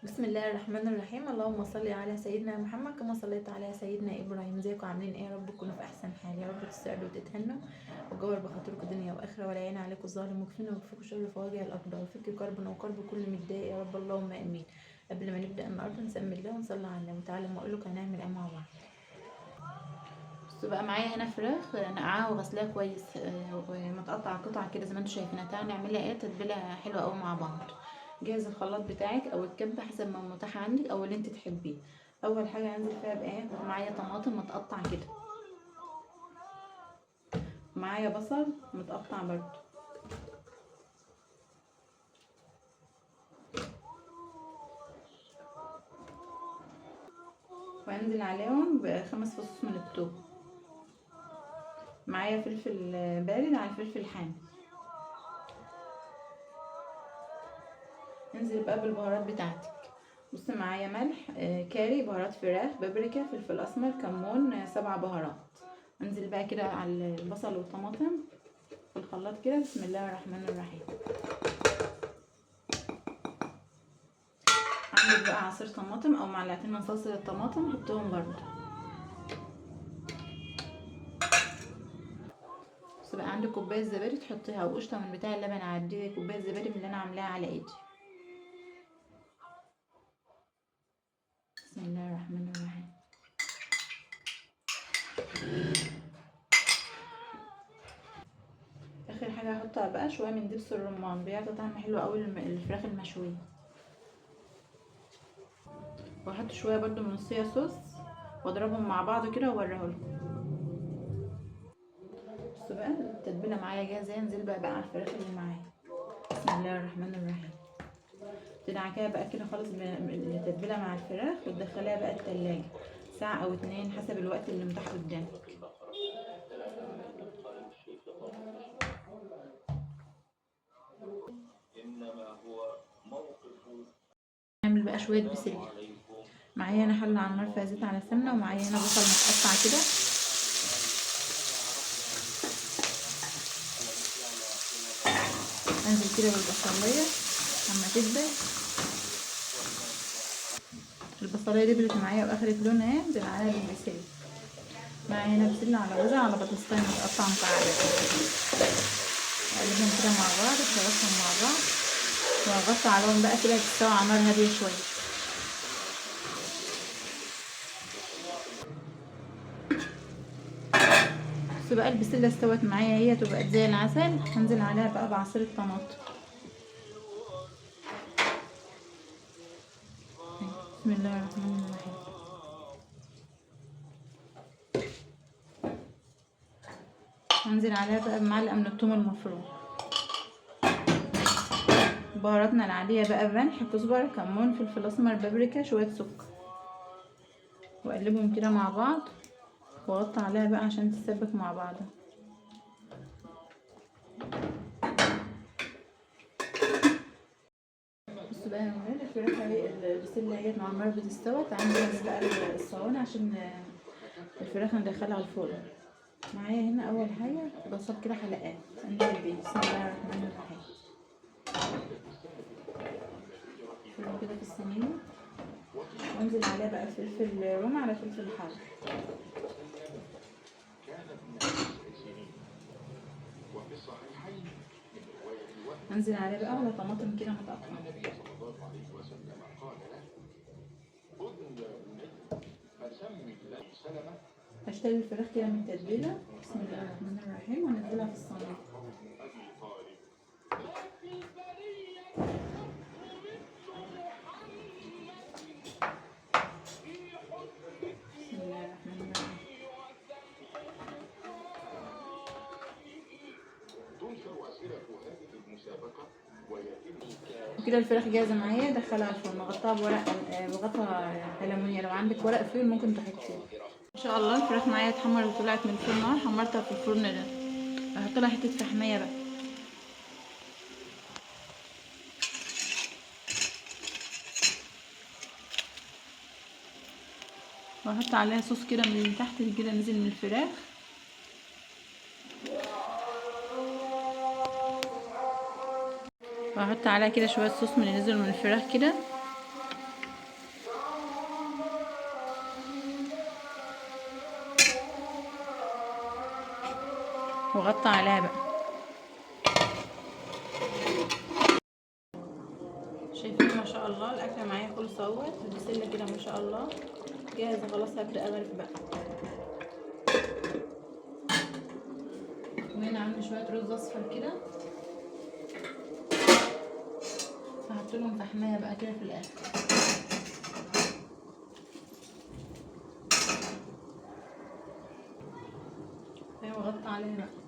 بسم الله الرحمن الرحيم. اللهم صل على سيدنا محمد كما صليت على سيدنا ابراهيم. ازيكم عاملين ايه؟ يا رب تكونوا في احسن حال، يا رب تسعدوا وتتهنوا وجور بخاطركم دنيا واخره، ولا يعين عليكم الظالم وكفنا ويكفيكم شر فواجع الاقدار، فك كربنا وكرب كل متضايق يا رب، اللهم امين. قبل ما نبدا النهارده نسمي الله ونصلي على النبي. تعالوا ما اقول لكم هنعمل ايه مع بعض. بصوا بقى، معايا هنا فراخ نقعاها وغسلاها كويس ومتقطع قطع كده زي ما انتم شايفينها. تعالى نعملها ايه تتبيله حلوه قوي مع بعض. جهز الخلاط بتاعك او الكبه حسب ما متاح عندك او اللي انت تحبيه. اول حاجه هنزل فيها بايه، معايا طماطم متقطع كده، معايا بصل متقطع برضو، وهنزل عليهم بخمس فصوص من الثوم. معايا فلفل بارد على فلفل حامي. انزل بقى بالبهارات بتاعتك. بص، معايا ملح، كاري، بهارات فراخ، بابريكا، فلفل اسمر، كمون، 7 بهارات. انزل بقى كده على البصل والطماطم في الخلاط كده. بسم الله الرحمن الرحيم. عندك بقى عصير طماطم او معلقتين من صلصه الطماطم حطهم برضو. بس بقى عندك كوبايه زبادي تحطيها وقشطه من بتاع اللبن عادي، كوبايه زبادي من اللي انا عاملاها على ايدي. بسم الله الرحمن الرحيم. اخر حاجه هحطها بقى شويه من دبس الرمان، بيعطي طعم حلو قوي الفراخ المشويه. واحط شويه برضو من الصويا صوص واضربهم مع بعض كده واوريهولكم. بصوا بقى التتبيله معايا جاهزه، انزل بقى على الفراخ اللي معايا. بسم الله الرحمن الرحيم. تدعكيها بقى كده خالص التتبيله مع الفراخ وتدخليها بقى التلاجة ساعه او اتنين حسب الوقت اللي متاح قدامك. نعمل بقى شويه بسله. معايا هنا حله على النار فيها زيت على سمنه، ومعايا هنا بصل متقطع كده. انزل كده بالبصليه اما تدبل. البصليه دبلت معايا واخدت لونها اهي، انزل عليها بالبسله. معايا هنا بسله على جزر على بطاطسايه متقطعه مكعبات. اقلبهم كده مع بعض، اشوحهم مع بعض واغطي عليهم بقى كده تستوي على نار هاديه شويه. بصوا بقى البسله استوت معايا، هي تبقى زي العسل. هنزل عليها بقى بعصير الطماطم. بسم الله الرحمن الرحيم. هنزل عليها بقى بمعلقه من الثوم المفروم. بهاراتنا العاديه بقى ملح، كزبره، كمون، فلفل اسمر، بابريكا، شويه سكر، واقلبهم كده مع بعض واغطي عليها بقى عشان تتسبك مع بعضها. بصوا بقى يا ولاد، الفراخ اهي البسله اهي مع النار بتستوي. تعالوا نجهز بقى الصواني عشان الفراخ ندخلها الفرن. معايا هنا اول حاجه بصل كده حلقات انزل بيه. بسم الله الرحمن الرحيم. فرن كده في الصينيه، وانزل عليها بقى فلفل رومي على فلفل حار. انزل عليها بقى على طماطم كده متقطعه. هشتري الفراخ كده من التتبيله. بسم الله الرحمن الرحيم، وانزلها في الصينيه. بسم الله الرحمن الرحيم. وكده الفراخ جاهزه معايا، ادخلها الفرن اغطيها بغطا ألمونيا. لو عندك ورق فويل ممكن تحطيه. ان شاء الله الفراخ معايا اتحمرت وطلعت من الفرن اهو. حمرتها في الفرن ده، هحط لها حته فحميه بقى، واحط عليها صوص كده من تحت كده نزل من الفراخ. واحط عليها كده شويه صوص من اللي نزل من الفراخ كده. وغطى عليها بقى. شايفين ما شاء الله الاكله معايا خلص اهوت، البسله كده ما شاء الله جاهزه خلاص. هبدا اغرف بقى. وهنا عندي شويه رز اصفر كده، هحط لهم فحمايه بقى كده في الاخر. ايوه غطى عليها بقى.